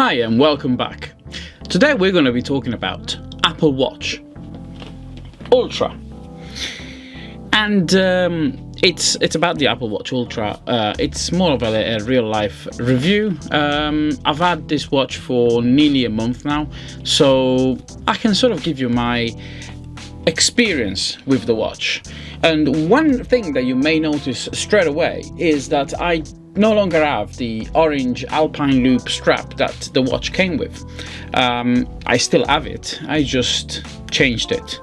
Hi and welcome back. Today we're going to be talking about Apple Watch Ultra, and it's about the Apple Watch Ultra. It's more of a real life review. I've had this watch for nearly a month now, so I can sort of give you my experience with the watch. And one thing that you may notice straight away is that I no longer have the orange Alpine loop strap that the watch came with. I still have it, I just changed it.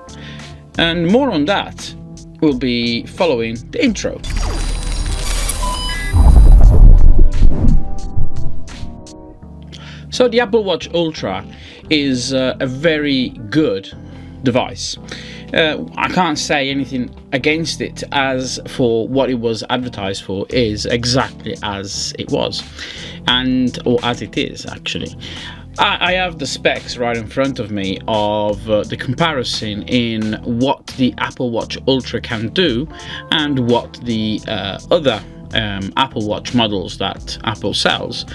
And more on that will be following the intro. So the Apple Watch Ultra is a very good device. I can't say anything against it, as for what it was advertised for is exactly as it was, or as it is actually. I have the specs right in front of me of the comparison in what the Apple Watch Ultra can do and what the other Apple Watch models that Apple sells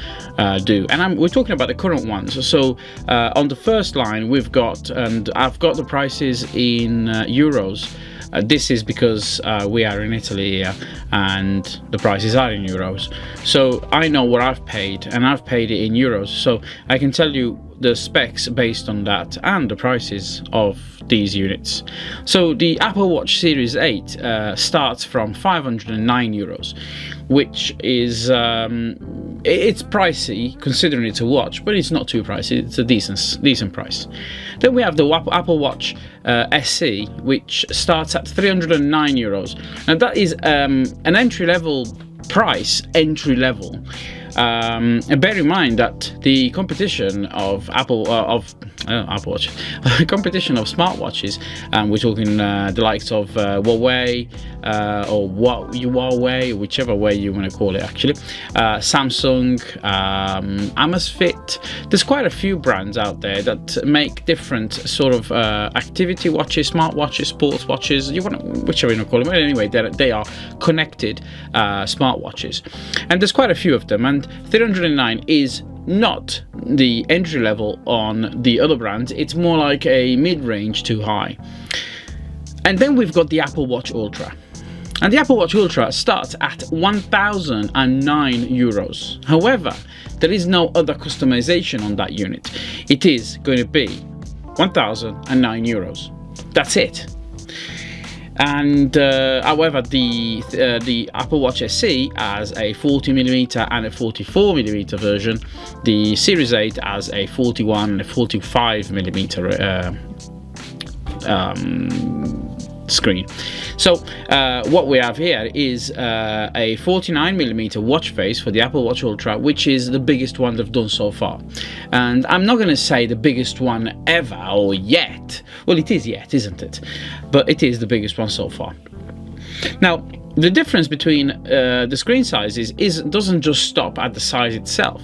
do, and we're talking about the current ones. So on the first line we've got, and I've got the prices in euros. This is because we are in Italy here and the prices are in euros, so I know what I've paid, and I've paid it in euros, so I can tell you the specs based on that and the prices of these units. So the Apple Watch Series 8 starts from 509 euros, which is it's pricey considering it's a watch, but it's not too pricey. It's a decent price. Then we have the Apple Watch SE, which starts at 309 euros. Now that is an entry-level price, and bear in mind that the competition of Apple Watch, competition of smartwatches, we're talking the likes of Huawei or Huawei, whichever way you want to call it actually, Samsung, Amazfit. There's quite a few brands out there that make different sort of activity watches, smartwatches, sports watches, whichever you want to call them. But anyway, they are connected smartwatches, and there's quite a few of them, and 309 is not the entry level on the other brands. It's more like a mid-range to high. And then we've got the Apple Watch Ultra, and the Apple Watch Ultra starts at 1009 euros. However, there is no other customization on that unit. It is going to be 1009 euros. That's it. And however, the Apple Watch SE has a 40mm and a 44mm version. The Series 8 has a 41 and a 45mm screen. So what we have here is a 49mm watch face for the Apple Watch Ultra, which is the biggest one they've done so far. And I'm not going to say the biggest one ever or yet. Well, it is yet, isn't it? But it is the biggest one so far. Now, the difference between the screen sizes doesn't just stop at the size itself.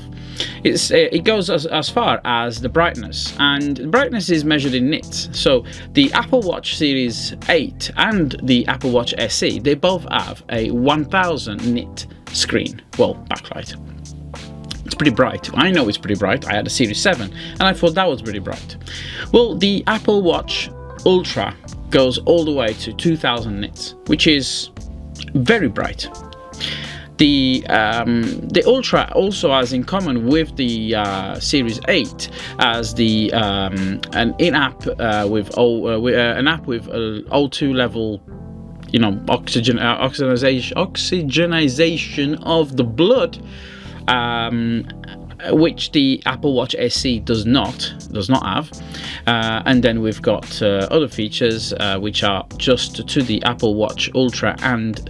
It goes as far as the brightness, and the brightness is measured in nits. So the Apple Watch Series 8 and the Apple Watch SE, they both have a 1000 nit screen, well, backlight. It's pretty bright. I know it's pretty bright. I had a Series 7 and I thought that was pretty bright. Well, the Apple Watch Ultra goes all the way to 2000 nits, which is very bright. The Ultra also has in common with the Series 8 as the an in-app with an app with O2 level, oxygenization of the blood, which the Apple Watch SE does not have. And then we've got other features which are just to the Apple Watch Ultra and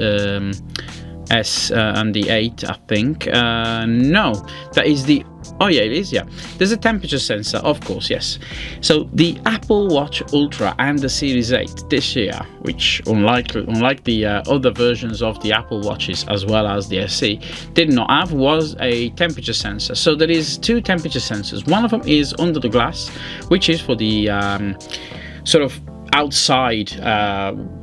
S and the 8, I think. No, that is the... Oh yeah, it is, yeah. There's a temperature sensor, of course, yes. So the Apple Watch Ultra and the Series 8 this year, which unlike the other versions of the Apple Watches as well as the SE, did not have, was a temperature sensor. So there is two temperature sensors. One of them is under the glass, which is for the sort of outside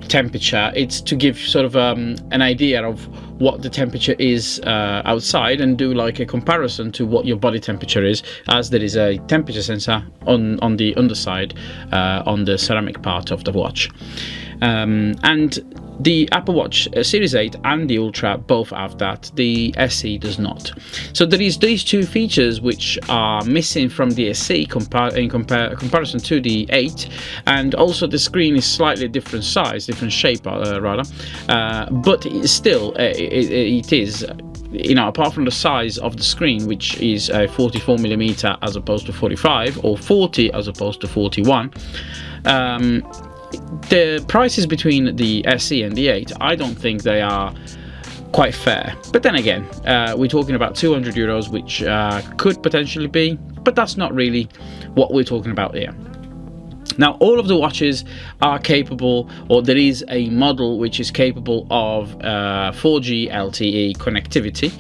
temperature. It's to give sort of an idea of what the temperature is outside, and do like a comparison to what your body temperature is, as there is a temperature sensor on the underside on the ceramic part of the watch. And the Apple Watch Series 8 and the Ultra both have that. The SE does not. So there is these two features which are missing from the SE in comparison to the 8, and also the screen is slightly different size, different shape rather, but it's still it is, you know, apart from the size of the screen, which is a 44mm as opposed to 45, or 40 as opposed to 41. The prices between the SE and the 8, I don't think they are quite fair. But then again, we're talking about €200, which could potentially be, but that's not really what we're talking about here. Now, all of the watches are capable, or there is a model which is capable of 4G LTE connectivity.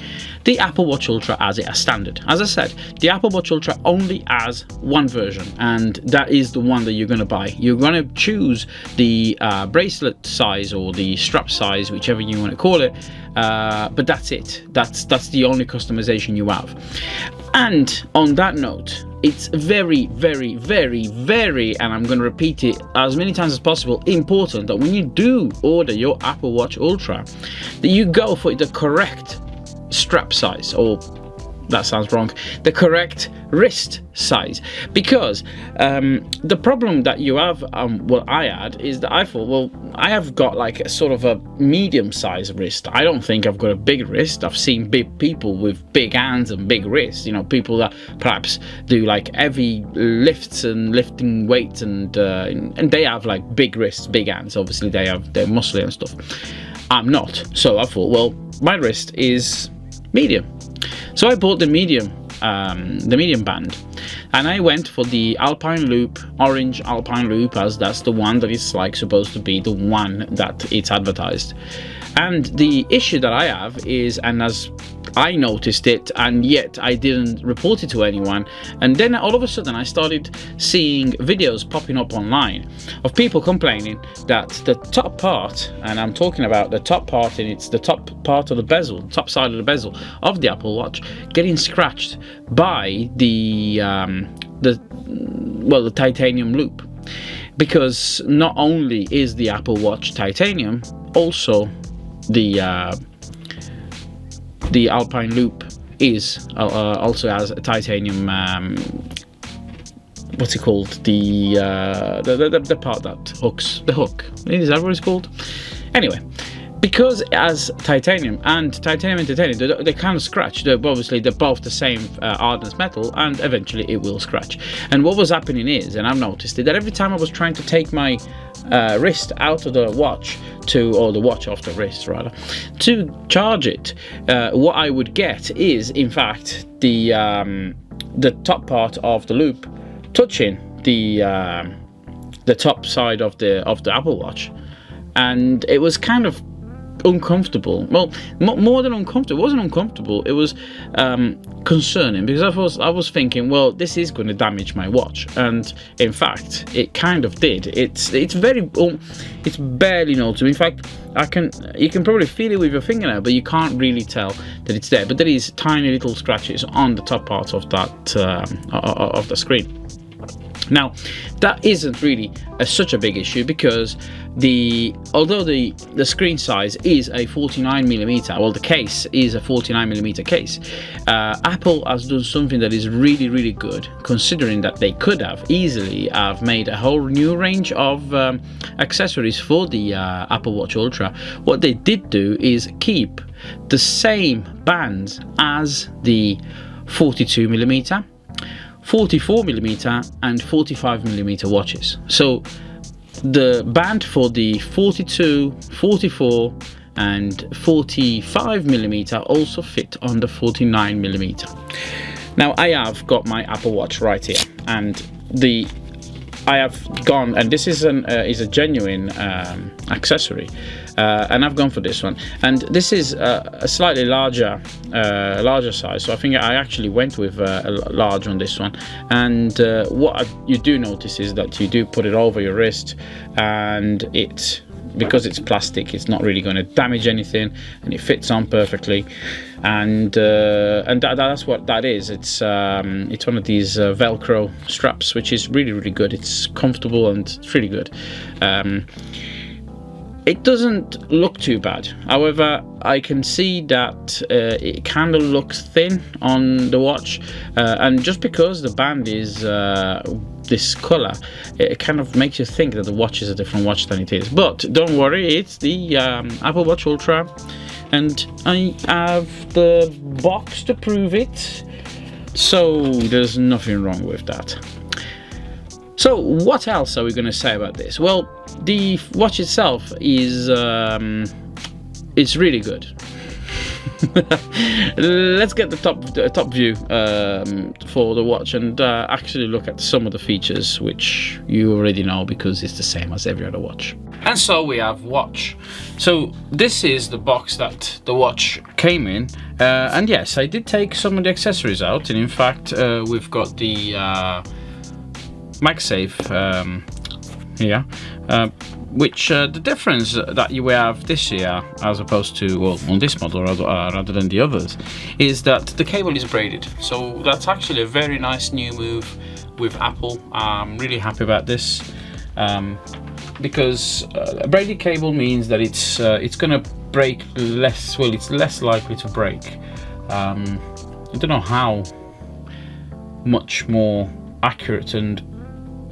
The Apple Watch Ultra has it as standard. As I said, the Apple Watch Ultra only has one version, and that is the one that you're going to buy. You're going to choose the bracelet size or the strap size, whichever you want to call it, but that's it. That's the only customization you have. And on that note, it's very, very, very, very, and I'm going to repeat it as many times as possible, important that when you do order your Apple Watch Ultra, that you go for the correct strap size, or that sounds wrong, the correct wrist size. Because the problem that you have, what I had, is that I thought, well, I have got like a sort of a medium size wrist. I don't think I've got a big wrist. I've seen big people with big hands and big wrists, you know, people that perhaps do like heavy lifts and lifting weights, and they have like big wrists, big hands. Obviously they're muscly and stuff. I'm not. So I thought, well, my wrist is medium. So I bought the medium band, and I went for the Alpine Loop, orange Alpine Loop, as that's the one that is like supposed to be the one that it's advertised. And the issue that I have is, and as I noticed it, and yet I didn't report it to anyone, and then all of a sudden I started seeing videos popping up online of people complaining that the top part, and I'm talking about the top part, and it's the top part of the bezel, top side of the bezel of the Apple Watch, getting scratched by the titanium loop. Because not only is the Apple Watch titanium, also the Alpine Loop is also has a titanium. What's it called? The part that hooks the hook. Is that what it's called? Anyway, because as titanium and titanium, they kind of scratch. They're both the same hardness metal, and eventually it will scratch. And what was happening is, and I've noticed it, that every time I was trying to take my wrist out of the watch or the watch off the wrist rather, to charge it, what I would get is, in fact, the top part of the loop touching the top side of the Apple Watch, and it was kind of uncomfortable. Well, more than uncomfortable, it wasn't uncomfortable, it was concerning, because I was thinking, well, this is going to damage my watch, and in fact it kind of did. It's barely noticeable. In fact, you can probably feel it with your fingernail, but you can't really tell that it's there. But there is tiny little scratches on the top part of that of the screen. Now, that isn't really such a big issue, because although the screen size is a 49mm, well, the case is a 49mm case, Apple has done something that is really, really good, considering that they could have easily have made a whole new range of accessories for the Apple Watch Ultra. What they did do is keep the same bands as the 42mm, 44mm and 45mm watches. So the band for the 42, 44 and 45mm also fit on the 49mm. Now, I have got my Apple Watch right here, and the I have gone, and this is a genuine accessory, and I've gone for this one. And this is a slightly larger size, so I think I actually went with a large on this one. And what you do notice is that you do put it over your wrist, and because it's plastic, it's not really going to damage anything, and it fits on perfectly. And that's what that is. It's one of these Velcro straps, which is really, really good. It's comfortable and it's really good. It doesn't look too bad. However, I can see that it kind of looks thin on the watch, and just because the band is this color, it kind of makes you think that the watch is a different watch than it is. But don't worry, it's the Apple Watch Ultra, and I have the box to prove it, so there's nothing wrong with that. So what else are we going to say about this? Well, the watch itself is it's really good. Let's get the top view for the watch and actually look at some of the features which you already know, because it's the same as every other watch. And so we have watch. So this is the box that the watch came in, and yes, I did take some of the accessories out, and in fact we've got the MagSafe here, which the difference that you have this year as opposed to, well, on this model rather than the others, is that the cable is braided. So that's actually a very nice new move with Apple. I'm really happy about this, because a braided cable means that it's going to break less. Well, it's less likely to break. I don't know how much more accurate and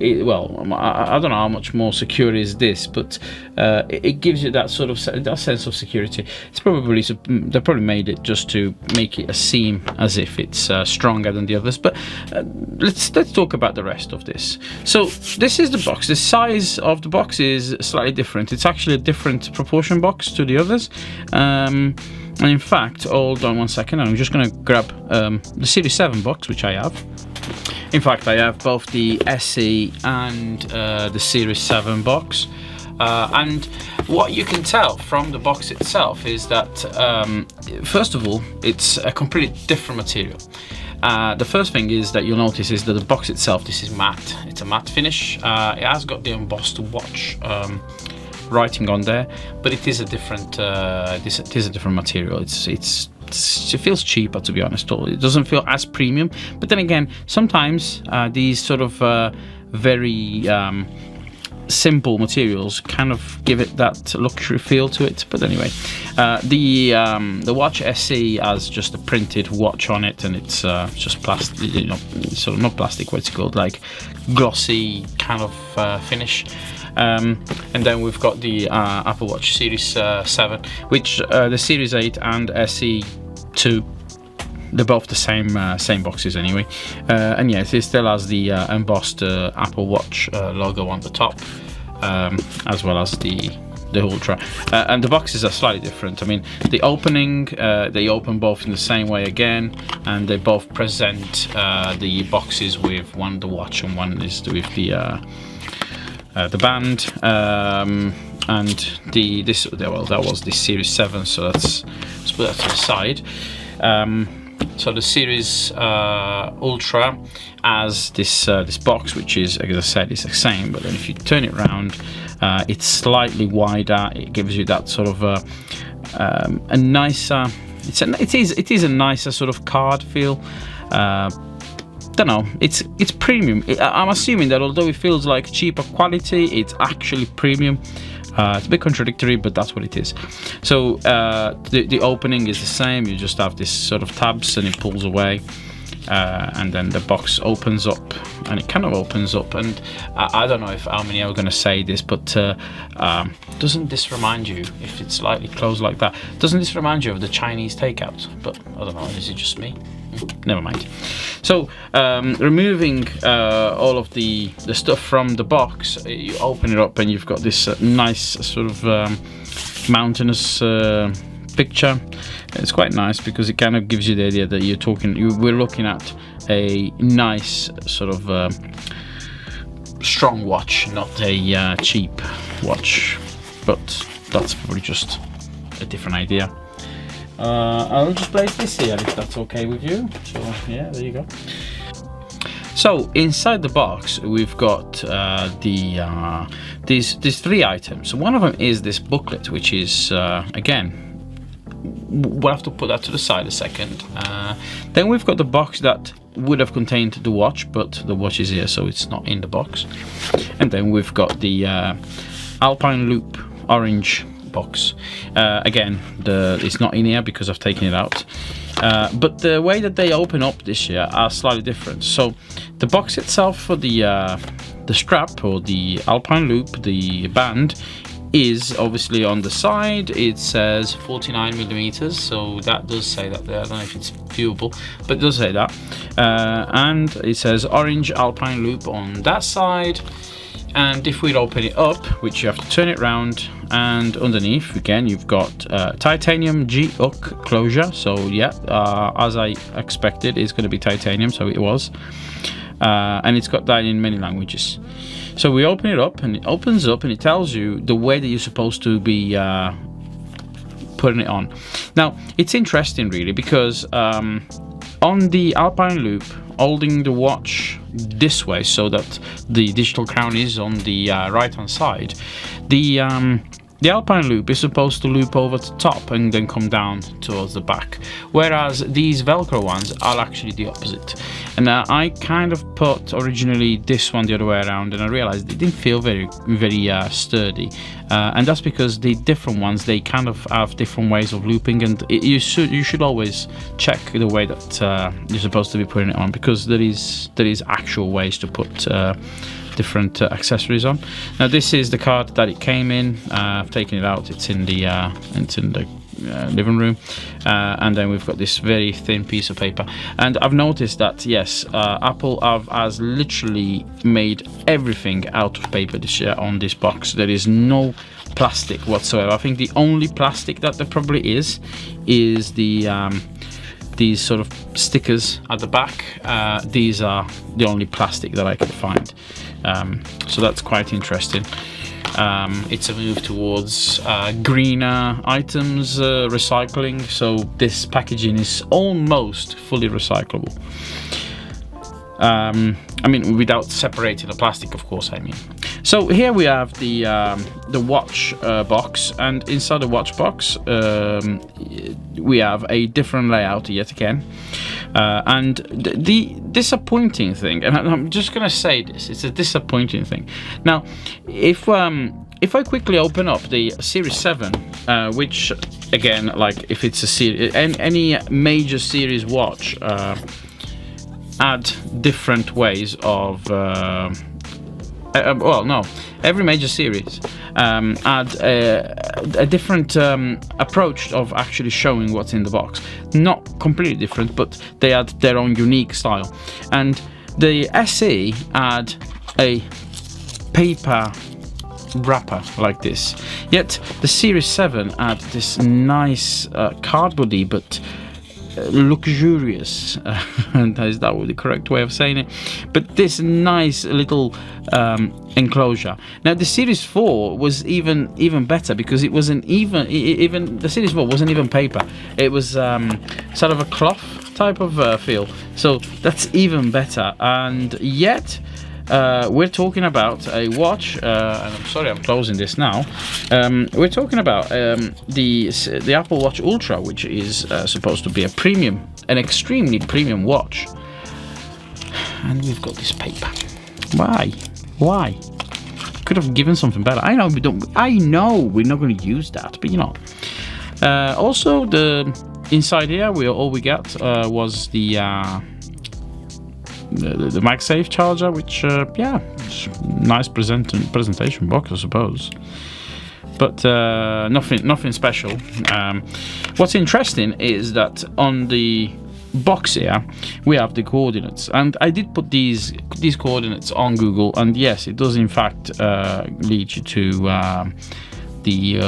I don't know how much more secure is this, but it gives you that sort of that sense of security. It's probably, they probably made it just to make it seem as if it's stronger than the others. But let's talk about the rest of this. So this is the box. The size of the box is slightly different. It's actually a different proportion box to the others. And in fact, hold on one second, I'm just going to grab the Series 7 box, which I have. In fact, I have both the SE and the Series 7 box. And what you can tell from the box itself is that, first of all, it's a completely different material. The first thing is that you'll notice is that the box itself, this is matte. It's a matte finish. It has got the embossed watch writing on there, but it is a different it is a different material. It feels cheaper, to be honest. It doesn't feel as premium, but then again, sometimes these sort of very simple materials kind of give it that luxury feel to it. But anyway, the Watch SE has just a printed watch on it, and it's just plastic, sort of not plastic, what's it called, like glossy kind of finish. And then we've got the Apple Watch Series 7, which the Series 8 and SE2, they're both the same boxes anyway. And yes, it still has the embossed Apple Watch logo on the top, as well as the Ultra. And the boxes are slightly different. I mean, the opening, they open both in the same way again, and they both present the boxes with one the watch and one is with the band, and that was the Series 7, so let's put that to the side. So the Series Ultra has this box, which is, as I said, is the same, but then if you turn it around, it's slightly wider. It gives you that sort of a nicer. It is a nicer sort of card feel. Don't know, it's premium. I'm assuming that although it feels like cheaper quality, it's actually premium. It's a bit contradictory, but that's what it is. So the opening is the same. You just have this sort of tabs, and it pulls away, and then the box opens up, and it kind of opens up. And I don't know how many are going to say this, but doesn't this remind you, if it's slightly closed like that, doesn't this remind you of the Chinese takeout? But I don't know, is it just me? Never mind. So removing all of the stuff from the box, you open it up and you've got this nice sort of mountainous picture. It's quite nice because it kind of gives you the idea that we're looking at a nice sort of strong watch, not a cheap watch, but that's probably just a different idea. I'll just place this here if that's okay with you. So yeah, there you go. So inside the box we've got these three items. One of them is this booklet, which is again, we'll have to put that to the side a second. Then we've got the box that would have contained the watch, but the watch is here, so it's not in the box. And then we've got the Alpine Loop orange box. Again, it's not in here because I've taken it out. But the way that they open up this year are slightly different. So the box itself for the strap or the Alpine Loop, the band, is obviously on the side. It says 49mm, so that does say that there. I don't know if it's viewable, but it does say that. And it says orange Alpine Loop on that side. And if we open it up, which you have to turn it round, and underneath again you've got titanium G-hook closure. So yeah, as I expected, it's going to be titanium, so it was. And it's got that in many languages. So we open it up, and it opens up, and it tells you the way that you're supposed to be putting it on. Now it's interesting really, because on the Alpine Loop, holding the watch this way so that the digital crown is on the right hand side, the Alpine Loop is supposed to loop over the top and then come down towards the back, whereas these Velcro ones are actually the opposite. And I kind of put originally this one the other way around, and I realized it didn't feel very sturdy, and that's because the different ones, they kind of have different ways of looping, and you should always check the way that you're supposed to be putting it on, because there is actual ways to put different accessories on. Now this is the card that it came in. I've taken it out. It's in the living room, and then we've got this very thin piece of paper. And I've noticed that yes, Apple has literally made everything out of paper this year on this box. There is no plastic whatsoever. I think the only plastic that there probably is the these sort of stickers at the back. These are the only plastic that I could find. So that's quite interesting. It's a move towards greener items, recycling. So this packaging is almost fully recyclable. I mean, without separating the plastic, of course, I mean. So here we have the watch box, and inside the watch box we have a different layout yet again. And the disappointing thing, and I'm just gonna say this, it's a disappointing thing. Now, if I quickly open up the Series 7, which again, like if it's a series, any major series watch, add different ways of well, no, every major series add a different approach of actually showing what's in the box. Not completely different, but they add their own unique style. And the SE add a paper wrapper like this, yet the Series 7 add this nice cardboardy but luxurious, and is that the correct way of saying it, but this nice little enclosure. Now the Series 4 was even better, because it wasn't even the Series 4 wasn't even paper. It was sort of a cloth type of feel, so that's even better. And yet we're talking about a watch, and I'm sorry I'm closing this now. We're talking about the Apple Watch Ultra, which is supposed to be an extremely premium watch. And we've got this paper. Why? Could have given something better. I know we're not going to use that, but you know. Also, the inside here, all we got was the MagSafe charger, which yeah, nice presentation box, I suppose, but nothing special. What's interesting is that on the box here we have the coordinates, and I did put these coordinates on Google, and yes, it does in fact lead you to the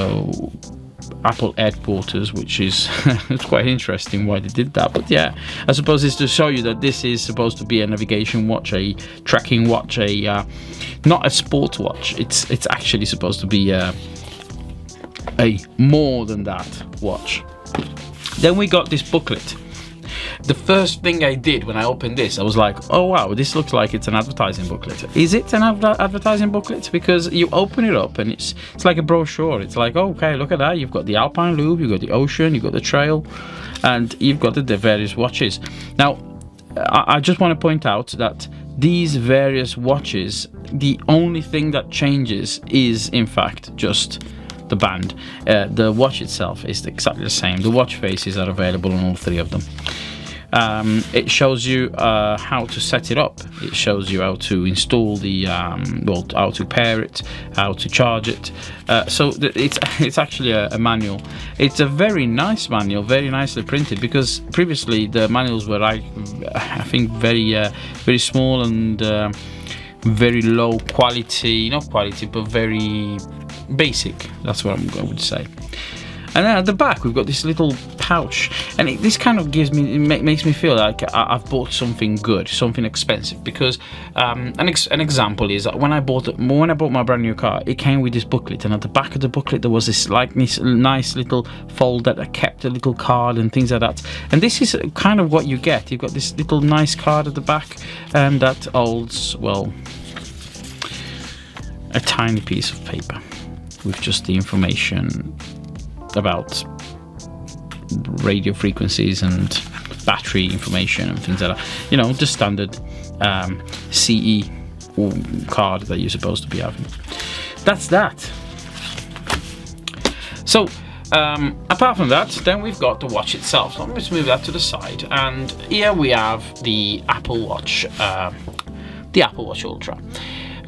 Apple headquarters, which is it's quite interesting why they did that. But yeah, I suppose it's to show you that this is supposed to be a navigation watch, a tracking watch, not a sports watch. It's actually supposed to be a more than that watch. Then we got this booklet. The first thing I did when I opened this, I was like, oh wow, this looks like it's an advertising booklet. Is it an advertising booklet? Because you open it up and it's like a brochure. It's like, oh, okay, look at that. You've got the Alpine Loop, you've got the ocean, you've got the trail, and you've got the various watches. Now, I just want to point out that these various watches, the only thing that changes is, in fact, just the band. The watch itself is exactly the same. The watch faces are available on all three of them. It shows you how to set it up. It shows you how to install the how to pair it, how to charge it. So it's actually a manual. It's a very nice manual, very nicely printed, because previously the manuals were, I think, very small and very low quality. Not quality, but very basic. That's what I would say. And then at the back we've got this little pouch, and this kind of makes me feel like I've bought something good, something expensive, because an example is that when I bought my brand new car, it came with this booklet, and at the back of the booklet there was this nice little folder that kept a little card and things like that. And this is kind of what you get. You've got this little nice card at the back, and that holds, well, a tiny piece of paper with just the information about radio frequencies and battery information and things like that. You know, the standard CE card that you're supposed to be having. That's that. So apart from that, then we've got the watch itself. So I'm going to move that to the side, and here we have the Apple Watch, Ultra.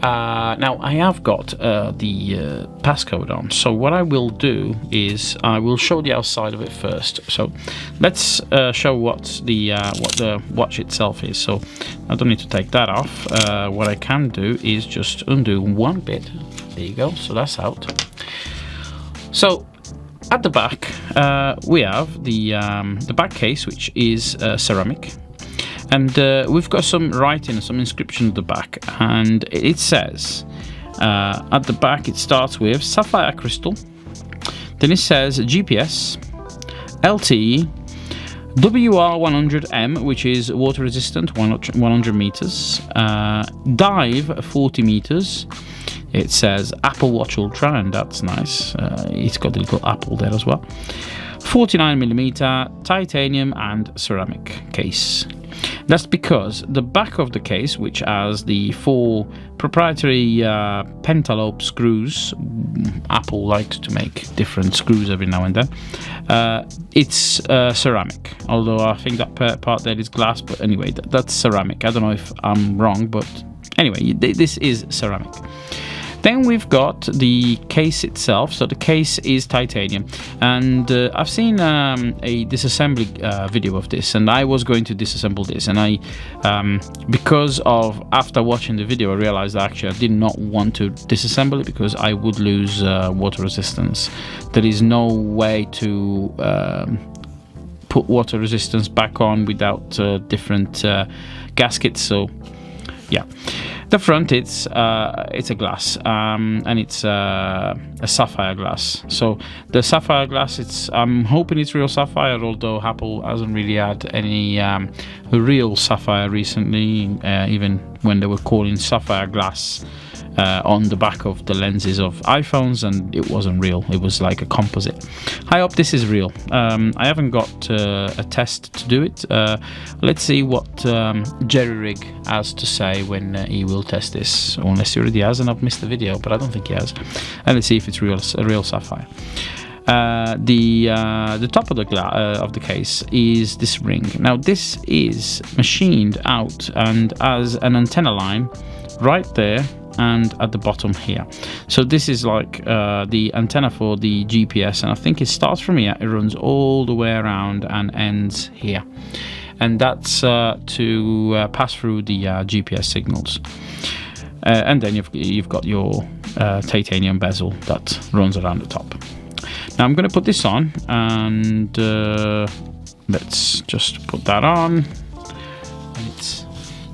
Now I have got the passcode on, so what I will do is I will show the outside of it first. So let's show what the watch itself is. So I don't need to take that off. What I can do is just undo one bit. There you go. So that's out. So at the back we have the back case, which is ceramic. And we've got some writing, some inscription at the back, and it says at the back, it starts with sapphire crystal, then it says GPS, LTE, WR100M, which is water resistant, 100 meters, dive 40 meters. It says Apple Watch Ultra, and that's nice. It's got a little apple there as well. 49mm titanium and ceramic case. That's because the back of the case, which has the 4 proprietary pentalobe screws, Apple likes to make different screws every now and then, it's ceramic, although I think that part there is glass, but anyway, that's ceramic. I don't know if I'm wrong, but anyway, this is ceramic. Then we've got the case itself. So the case is titanium, and I've seen a disassembly video of this, and I was going to disassemble this, and I because of, after watching the video, I realized that actually I did not want to disassemble it because I would lose water resistance. There is no way to put water resistance back on without different gaskets. So yeah. The front, it's a glass, and it's a sapphire glass. So the sapphire glass, I'm hoping it's real sapphire, although Apple hasn't really had any real sapphire recently, even when they were calling sapphire glass on the back of the lenses of iPhones, and it wasn't real. It was like a composite. I hope this is real. I haven't got a test to do it. Let's see what Jerry Rig has to say when he will test this, unless he already has and I've missed the video, but I don't think he has. And let's see if it's a real sapphire. The top of the case is this ring. Now this is machined out and has an antenna line right there and at the bottom here. So this is like the antenna for the GPS, and I think it starts from here, it runs all the way around and ends here, and that's to pass through the GPS signals. And then you've got your titanium bezel that runs around the top. Now I'm going to put this on, and let's just put that on.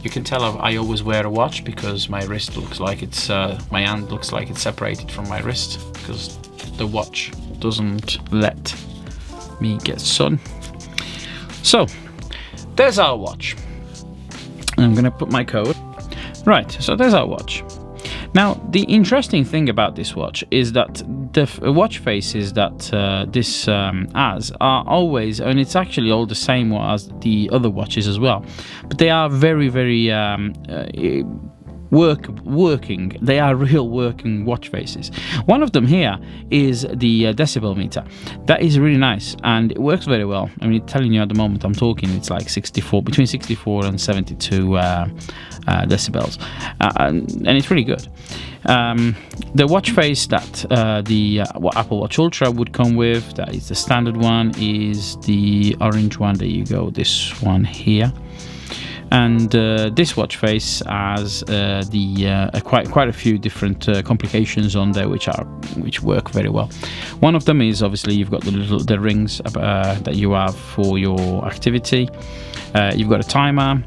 You can tell I always wear a watch because my wrist looks like it's my hand looks like it's separated from my wrist, because the watch doesn't let me get sun. So there's our watch. I'm gonna put my code. Right, so there's our watch. Now, the interesting thing about this watch is that the watch faces that this has are always, and it's actually all the same as the other watches as well, but they are very, very working. They are real working watch faces. One of them here is the decibel meter. That is really nice, and it works very well. I mean, telling you at the moment I'm talking, it's like between 64 and 72 decibels, and it's really good. The watch face that the Apple Watch Ultra would come with, that is the standard one, is the orange one. There you go, this one here. And this watch face has quite a few different complications on there, which work very well. One of them is obviously you've got the rings that you have for your activity. You've got a timer.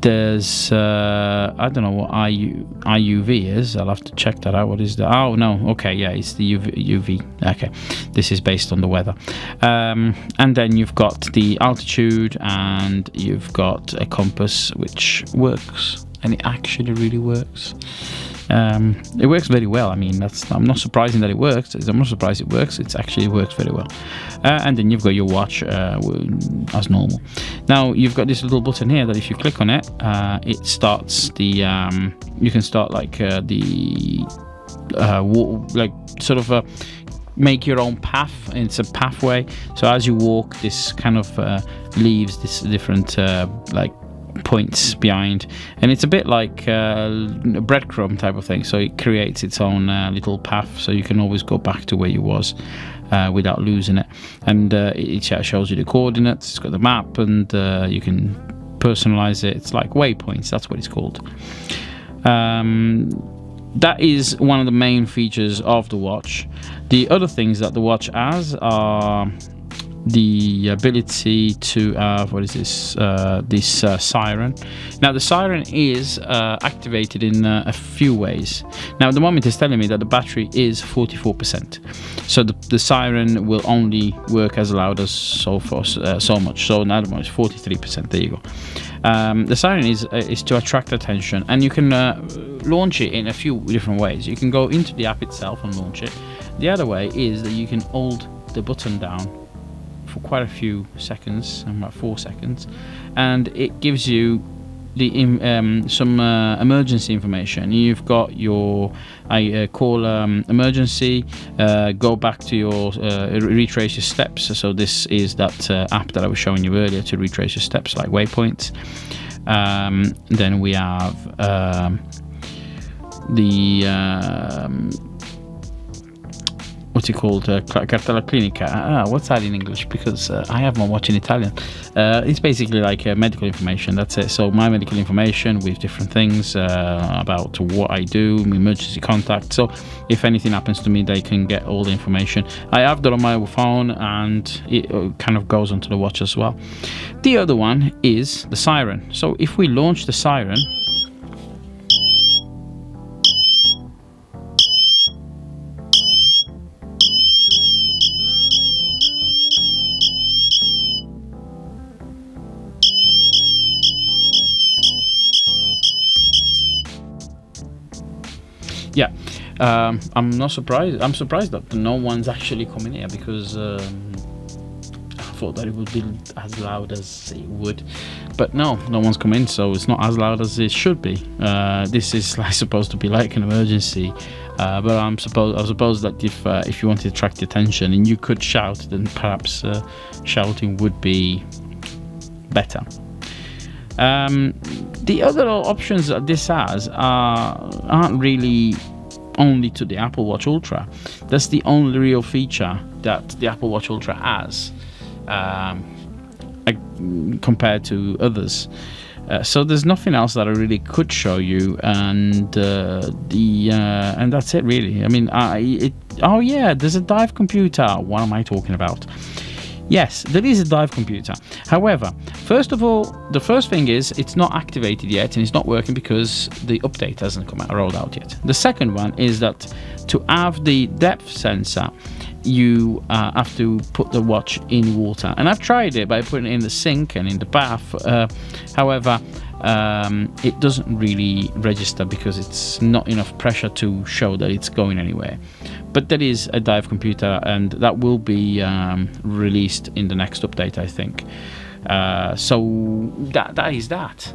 There's I don't know what IUV is. I'll have to check that out. What is that? Oh no, okay, yeah, it's the UV. Okay, this is based on the weather. And then you've got the altitude, and you've got a compass, which works, and it actually really works. It works very well. I mean, I'm not surprising that it works. I'm not surprised it works. It actually works very well. And then you've got your watch as normal. Now you've got this little button here that if you click on it, it starts the. You can start like make your own path. It's a pathway. So as you walk, this kind of leaves this different points behind, and it's a bit like a breadcrumb type of thing, so it creates its own little path, so you can always go back to where you was without losing it. And it shows you the coordinates. It's got the map, and you can personalize it. It's like waypoints, that's what it's called. That is one of the main features of the watch. The other things that the watch has are the ability to what is this? This siren. Now the siren is activated in a few ways. Now at the moment it's telling me that the battery is 44%, so the siren will only work as loud as so much. So now the moment it's 43%. There you go. The siren is to attract attention, and you can launch it in a few different ways. You can go into the app itself and launch it. The other way is that you can hold the button down for quite a few seconds, about 4 seconds, and it gives you the some emergency information. You've got your call emergency, go back to your retrace your steps. So this is that app that I was showing you earlier to retrace your steps, like waypoints. Then we have the what's it called? Cartella clinica. What's that in English? Because I have my watch in Italian. It's basically like medical information. That's it. So my medical information with different things about what I do, emergency contact. So if anything happens to me, they can get all the information. I have that on my phone, and it kind of goes onto the watch as well. The other one is the siren. So if we launch the siren, yeah, I'm not surprised. I'm surprised that no one's actually coming here, because I thought that it would be as loud as it would, but no one's come in, so it's not as loud as it should be. This is supposed to be like an emergency, but I suppose that if you wanted to attract the attention and you could shout, then perhaps shouting would be better. The other options that this has aren't really only to the Apple Watch Ultra. That's the only real feature that the Apple Watch Ultra has compared to others. So there's nothing else that I really could show you, and that's it really. I mean, Oh yeah, there's a dive computer. What am I talking about? Yes, there is a dive computer. However, first of all, the first thing is it's not activated yet and it's not working because the update hasn't rolled out yet. The second one is that to have the depth sensor, you have to put the watch in water. And I've tried it by putting it in the sink and in the bath. However, it doesn't really register because it's not enough pressure to show that it's going anywhere. But there is a dive computer, and that will be released in the next update, I think. So that is that.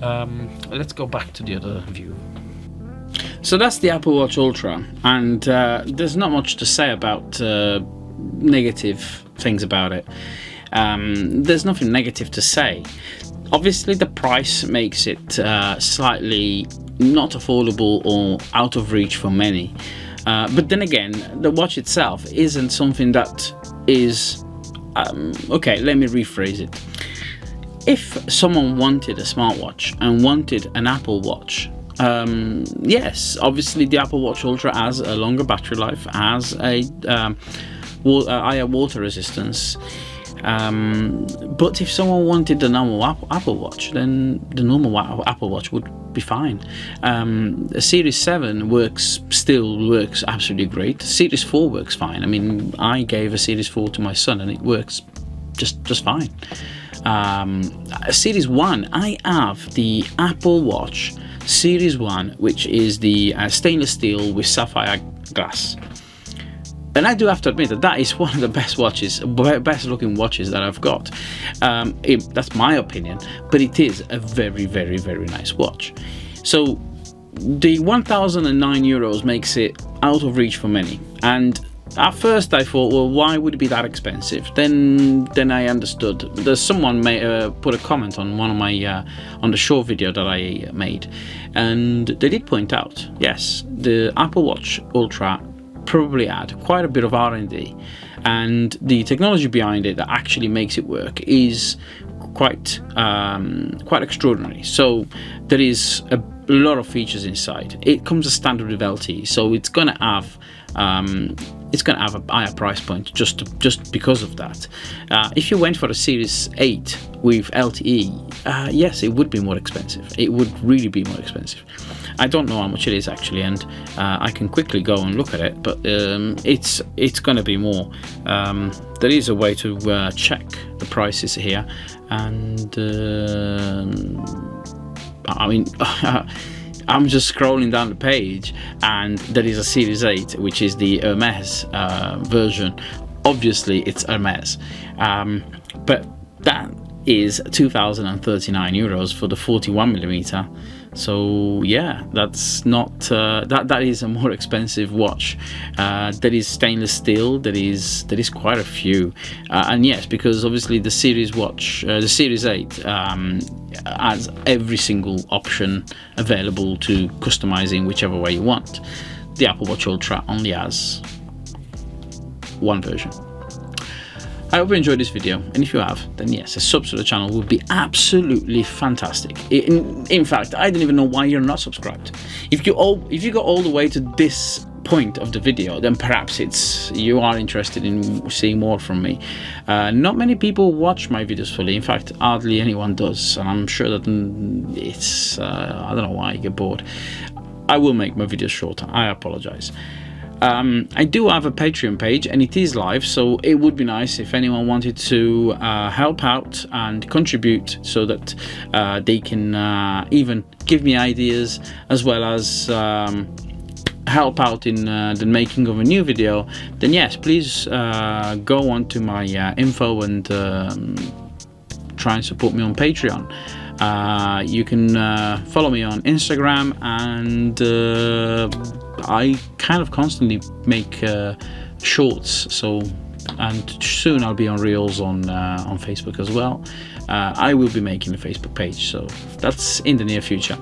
Let's go back to the other view. So that's the Apple Watch Ultra, and there's not much to say about negative things about it. There's nothing negative to say. Obviously, the price makes it slightly not affordable or out of reach for many. But then again, the watch itself isn't something that is... okay, let me rephrase it. If someone wanted a smartwatch and wanted an Apple Watch, yes, obviously the Apple Watch Ultra has a longer battery life, has a higher water resistance. But if someone wanted the normal Apple Watch, then the normal Apple Watch would be fine. The Series 7 still works absolutely great. Series 4 works fine. I mean, I gave a Series 4 to my son and it works just fine. Series 1, I have the Apple Watch Series 1, which is the stainless steel with sapphire glass. And I do have to admit that is one of the best looking watches that I've got. That's my opinion, but it is a very, very, very nice watch. So the 1,009 euros makes it out of reach for many. And at first I thought, well, why would it be that expensive? Then I understood. There's someone put a comment on one of my on the short video that I made, and they did point out, yes, the Apple Watch Ultra probably had quite a bit of R&D, and the technology behind it that actually makes it work is quite extraordinary. So there is a lot of features inside. It comes as standard with LTE, so it's gonna have a higher price point just because of that. If you went for a Series 8 with LTE, yes, it would be more expensive. It would really be more expensive. I don't know how much it is actually, and I can quickly go and look at it, but it's going to be more. There is a way to check the prices here, and I mean, I'm just scrolling down the page, and there is a Series 8, which is the Hermes version. Obviously, it's Hermes, but that is 2,039 euros for the 41mm. So yeah, that's not that is a more expensive watch. That is stainless steel. That is quite a few, and yes, because obviously the Series watch, the Series 8 has every single option available to customizing whichever way you want. The Apple Watch Ultra only has one version. I hope you enjoyed this video, and if you have, then yes, a sub to the channel would be absolutely fantastic. In fact, I don't even know why you're not subscribed. If you got all the way to this point of the video, then perhaps you are interested in seeing more from me. Not many people watch my videos fully. In fact, hardly anyone does, and I'm sure that it's I don't know why you get bored. I will make my videos shorter. I apologize. I do have a Patreon page, and it is live, so it would be nice if anyone wanted to help out and contribute so that they can even give me ideas, as well as help out in the making of a new video. Then yes, please go on to my info and try and support me on Patreon. You can follow me on Instagram, and I kind of constantly make shorts, and soon I'll be on Reels on Facebook as well. I will be making a Facebook page, so that's in the near future.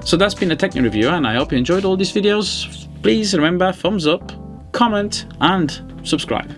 So that's been a Techno Review, and I hope you enjoyed all these videos. Please remember, thumbs up, comment, and subscribe.